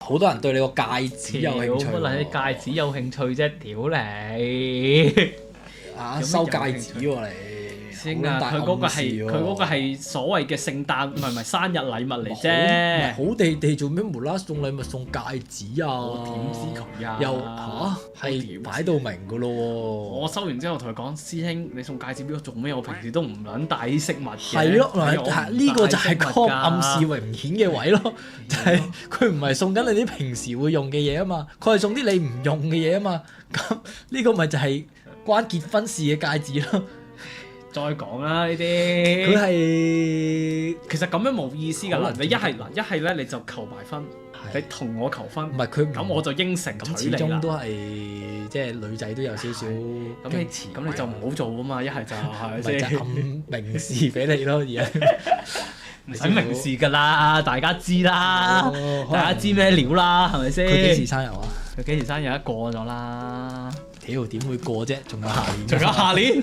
好多人對你個戒指有興趣乜撚喎。戒指有興趣啫？屌你！啊，有乜收戒有興趣指喎你。先啊！佢嗰個係所謂嘅聖誕，唔係生日禮物嚟啫。好地地做咩無啦啦送禮物送戒指啊？我點知佢啊？又係擺到明噶咯喎！我收完之後同佢講：師兄，你送戒指俾我做咩？我平時都唔撚帶啲飾物嘅。係咯，呢個就係個個暗示明顯嘅位咯，就係佢唔係送緊你啲平時會用嘅嘢啊嘛，佢係送啲你唔用嘅嘢啊嘛。咁呢個咪就係關結婚事嘅戒指咯。再講啦呢啲，佢係其實咁樣冇意思㗎啦。可能你一係咧你就求埋婚，你同我求婚，唔係佢咁我就應承咁娶你啦。始終都係即係女仔都有少少咁你就唔好做啊嘛！一係就係咪咪就先？暗明示俾你咯，而家唔使明示㗎啦，大家知啦，哦大家知咩料啦，係咪先？佢幾時生日啊？佢幾時生日？過咗啦，屌點會過啫？仲有下年，仲有下年。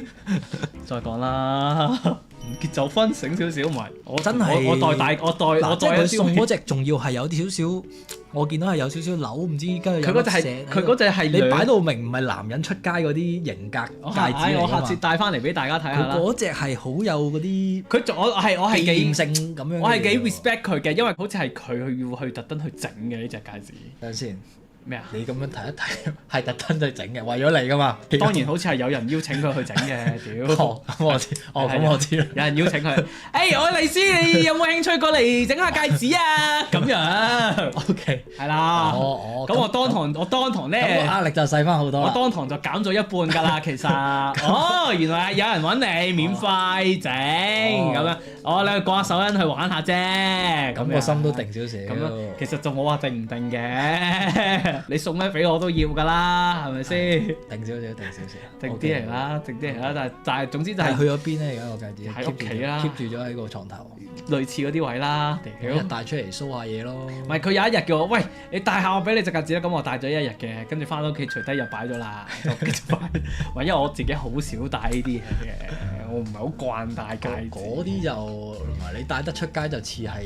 再講啦，唔結就婚，醒少少咪。我真係我代即係佢一啲送嗰隻，仲要係有啲少少，我見到係有少少扭，唔知跟住佢嗰隻係佢嗰隻係你擺到明唔係男人出街嗰啲型格戒指嚟我下㗎嘛次帶翻嚟俾大家睇下佢啦。嗰隻係好有嗰啲我係紀念幾性咁樣嘅嘢喎。我係幾 respect 佢嘅，因為好似係佢要去特登去整嘅呢隻戒指。等陣先，咩啊？你咁樣睇一睇，係特登去整嘅，為咗你㗎嘛。當然好似係有人邀請佢去整嘅，屌！哦，咁我知，咁我知啦。有人邀請佢，我麗絲，你有冇興趣過嚟整下戒指啊？咁樣 OK，係啦。哦咁我當堂咁咧個，壓力就細翻好多啦。我當堂就減咗一半㗎啦。其實，原來有人揾你免費整咁樣，你去過下手印去玩下啫。咁個心都定少少。咁樣其實就冇話定唔定嘅，你送咩俾我都要㗎啦，係咪先？定少少，定少少。定啲嚟啦，定啲嚟啦，但係總之就係但係去咗邊咧？而家個戒指喺屋企啦，keep 住咗喺個床頭。類似嗰啲位啦。每日帶出嚟 show 下嘢咯。唔係佢有一日叫我，喂，你戴下我俾你隻戒指啦，咁我戴咗一日嘅，跟住翻到屋企除低又擺咗啦，就繼續擺。因為我自己好少戴呢啲嘢嘅，我唔係好慣戴戒指。嗰啲就唔係你帶得出街就似係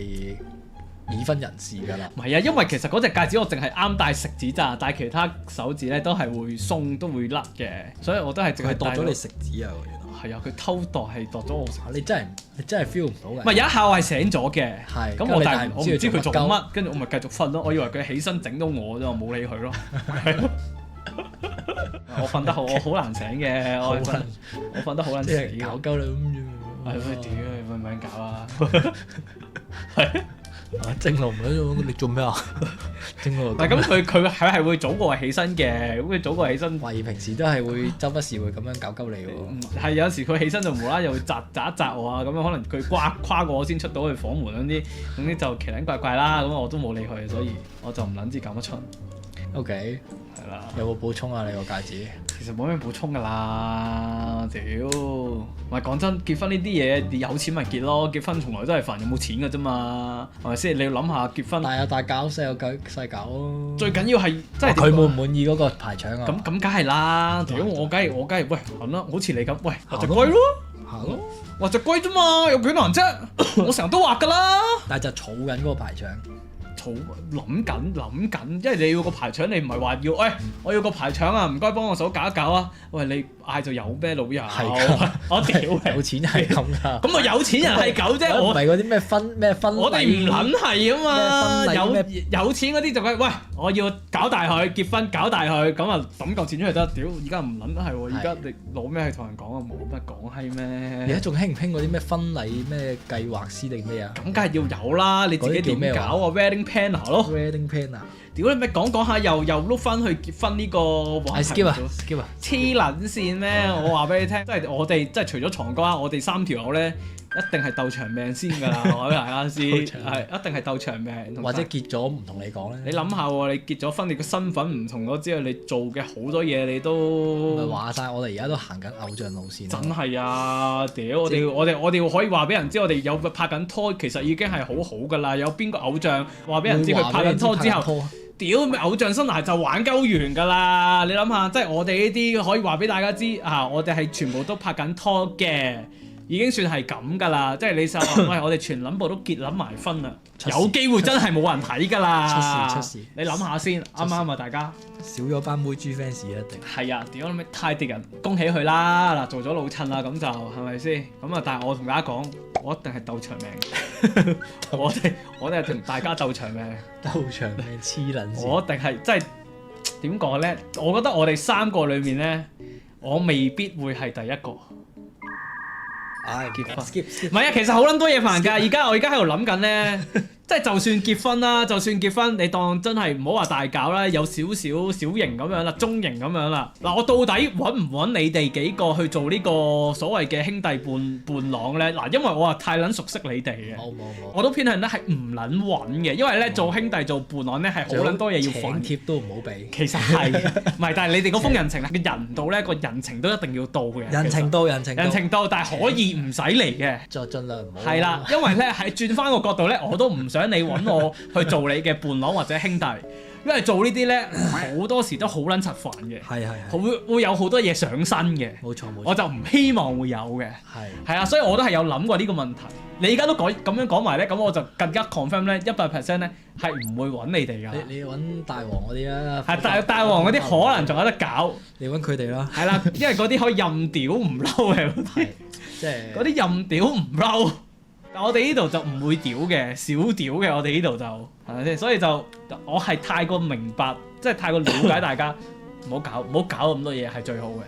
已婚人士㗎啦。唔係啊，因為其實嗰隻戒指我淨係啱戴食指咋，戴其他手指咧都係會鬆，都會甩嘅，所以我都係淨係戴佢度咗你食指啊！原來係啊，佢偷度係度咗我食。你真係 feel 唔到嘅。唔係有一下我係醒咗嘅，係咁我但係咁你我唔知佢做做乜乜，跟住我咪繼續瞓咯。我以為佢起身整到我啫，我冇理佢咯。我瞓得好，我好難醒嘅，我瞓得好撚即死係搞鳩你咁啫。係喂，屌你咪咪搞啊！正路唔喺你做咩啊？正路唔係咁，佢係會早過我起身嘅，咁佢早過我起身。懷疑平時都係會周不時會咁樣搞鳩你喎。係有時佢起身就無啦又會扎一扎我啊，咁樣可能佢跨過我先出到去房門嗰啲，總之就奇撚怪怪啦，咁我都冇理佢，所以我就唔撚知搞乜春。 OK，係啦。有冇補充啊？你個戒指？其實冇咩補充㗎啦，屌！唔係講真，結婚呢啲嘢你有錢咪結咯，結婚從來都係煩有冇錢㗎啫嘛，係咪先？你要諗下結婚，大有大搞，細有細搞咯。最緊要係真係佢滿唔滿意嗰個排場啊？咁梗係啦，屌我梗係喂行啦，好似你咁，喂畫隻龜咯，行咯，畫隻龜啫嘛，有幾難啫？我成日都畫㗎啦。但係就儲緊嗰個排場。諗緊，因為你要個排場，你唔係話要，我要個排場啊，唔該幫我手搞一搞啊！喂，你嗌就有咩老友？係㗎我屌你！有錢係咁㗎。咁我有錢人係狗啫，我唔係嗰啲咩婚禮我哋唔撚係啊嘛！咩婚禮有錢嗰啲就係喂，我要搞大佢結婚，搞大佢，咁啊抌嚿錢出嚟得。屌，而家唔撚係喎，而家你攞咩去同人講啊？冇乜講閪咩？而家仲興唔興嗰啲咩婚禮咩計劃師定咩啊？咁梗係要有啦，你自己點搞啊？Wedding planner 咯。 Wedding planner。屌你咪講下又碌翻去結婚呢個話題 skip 啊，skip 啊！黐撚線咩？我話俾你聽，即係我哋即係除咗床哥啊，我哋三條友咧一定係鬥長命先㗎啦，我俾大家知，係一定係鬥長命。或者結咗唔同你講咧。你諗下喎，你結咗婚，你個身份唔同咗之後，你做嘅好多嘢你都咪話晒，我哋而家都行緊偶像路線。真係啊！屌我哋可以話俾人知，我哋有拍緊拖，其實已經係好好㗎啦。有邊個偶像話俾人知佢拍緊拖之後？屌咪偶像生涯就玩鳩完㗎啦！你諗下，即係我哋呢啲可以話俾大家知啊，我哋係全部都拍緊拖嘅，已經算係咁㗎啦。即係你就話喂，我哋全撚部都結撚埋婚啦，有機會真係冇人睇㗎啦。出事！你諗下先，啱啱啊？大家少咗班妹豬 fans 一定係啊！屌你太敵人，恭喜佢啦！嗱，做咗老襯啦，咁就係咪先？咁啊，但係我同大家講，我一定係鬥長命。我哋係同大家鬥長命。鬥長命黐撚線。我一定係即係點講咧？我覺得我哋三個裏面咧，我未必會係第一個。結婚 skip 唔係啊，其實好撚多嘢煩㗎。我而家喺度諗緊咧，即係就算結婚啦，就算結婚，你當真係唔好話大搞啦，有少少小型咁樣啦，中型咁樣啦。嗱，我到底揾唔揾你哋幾個去做呢個所謂嘅兄弟伴郎咧？嗱，因為我太撚熟悉你哋嘅，冇，我都偏向咧係唔撚揾嘅，因為咧做兄弟做伴郎咧係好撚多嘢要煩。請貼都唔好俾。其實係，唔係，但係你哋嗰封人情嘅人度咧，個人情都一定要到嘅。人情到，但係可以唔使嚟嘅，就盡量唔好。係啦，因為咧係轉翻個角度咧，我都唔想你揾我去做你嘅伴郎或者兄弟，因為做呢啲咧好多時都好撚柒煩嘅，會有好多嘢上身嘅，冇錯，我就唔希望會有嘅，係啊，所以我都係有諗過呢個問題。你而家都咁樣講埋咧，咁我就更加 confirm 咧100% 咧係唔會揾你哋㗎。你揾大王嗰啲啦，係大王嗰啲可能仲有得搞，你揾佢哋啦。係啦，因為嗰啲可以任屌唔嬲嘅嗰啲，即係嗰啲任屌唔嬲。但我哋呢度就唔會屌嘅，少屌嘅。我哋呢度就係咪先？所以就我係太過明白，即係太過了解大家，唔好搞咁多嘢係最好嘅。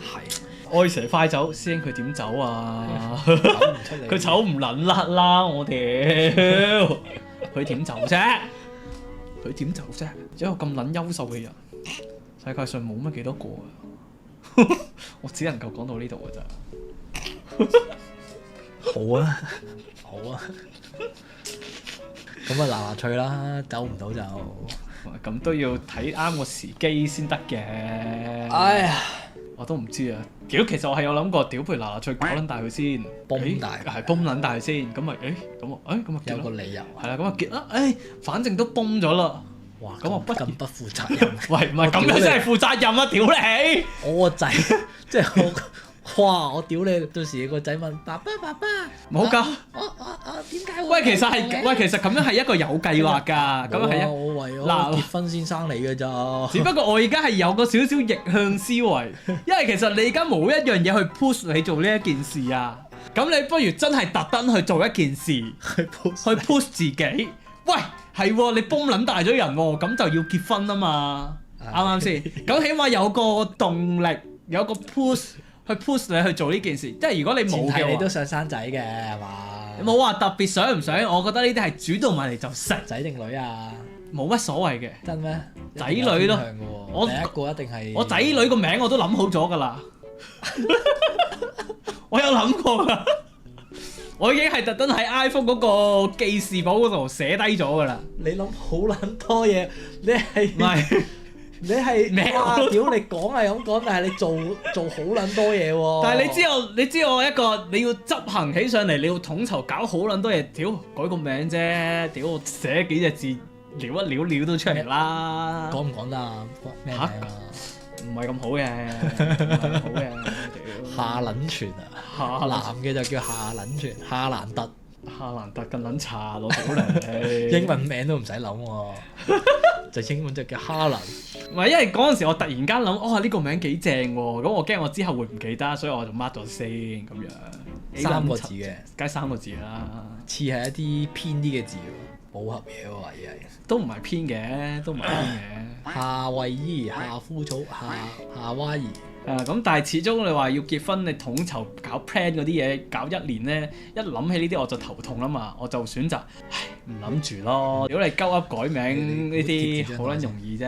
係愛蛇快走，師兄佢點走啊？佢走唔撚甩啦！我屌佢點走啫？佢點走啫？一個咁撚優秀嘅人，世界上冇乜幾多個啊！我只能夠講到呢度㗎咋。好啊，咁啊嗱脆啦，走唔到就咁都要睇啱個時機先得嘅。哎呀，我都唔知啊。其實我係有諗過，屌，譬如嗱脆搞撚大佢先，崩大係崩撚大佢先，咁咪咁啊有個理由係啦，咁啊結啦，反正都崩咗啦。哇，咁我咁不負責任。喂，唔係咁樣先係負責任啊！屌你，我個仔即係哇！我屌你，到時個仔問爸爸，冇㗎。我點解會？喂，其實咁樣係一個有計劃㗎。咁樣係我為咗嗱結婚先生你㗎咋。只不過我而家係有個少少逆向思維，因為其實你而家冇一樣嘢去 push 你做呢一件事啊。咁你不如真係特登去做一件事，去 push 自己。喂，係喎，你崩撚大咗人喎，咁就要結婚啊嘛，啱啱先？咁起碼有個動力，有個 push 去 push 你去做呢件事。即係如果你冇嘅話，你都想生仔嘅係嘛？你冇話特別想唔想，我覺得呢啲係主動埋嚟就食。仔定女啊？冇乜所謂嘅。真咩？仔女咯。我第一個一定係我仔女個名我都諗好咗㗎啦。我有諗過㗎。我已經係特登喺 iPhone 嗰個記事簿嗰度寫低咗㗎啦。你諗好撚多嘢，你係唔係？你係哇屌！你講係咁講，但係你做好撚多嘢喎。但係你知我一個你要執行起上嚟，你要統籌搞好撚多嘢。屌，改個名啫，屌我寫幾隻字，撩一撩都出嚟啦。講唔講得啊？咩名啊？唔係咁好嘅，唔係咁好嘅。夏撚全啊，男嘅就叫夏撚全，夏蘭特。夏蘭特咁撚茶攞到嚟，英文名都唔使諗喎，就英文就叫哈蘭。唔係，因為嗰陣時我突然間諗，呢個名幾正喎，咁我驚我之後會唔記得，所以我就 mark 咗先咁樣。3個字嘅，梗係3個字啦。似係一啲偏啲嘅字喎，武俠嘢喎，而係都唔係偏嘅，都唔係偏嘅。夏威夷、夏枯草、夏威夷。咁但係始終你話要結婚，你統籌搞 plan 嗰啲嘢，搞1年咧，一諗起呢啲我就頭痛啦嘛，我就選擇唔諗住咯。如果你鳩噏改名呢啲，好撚容易啫。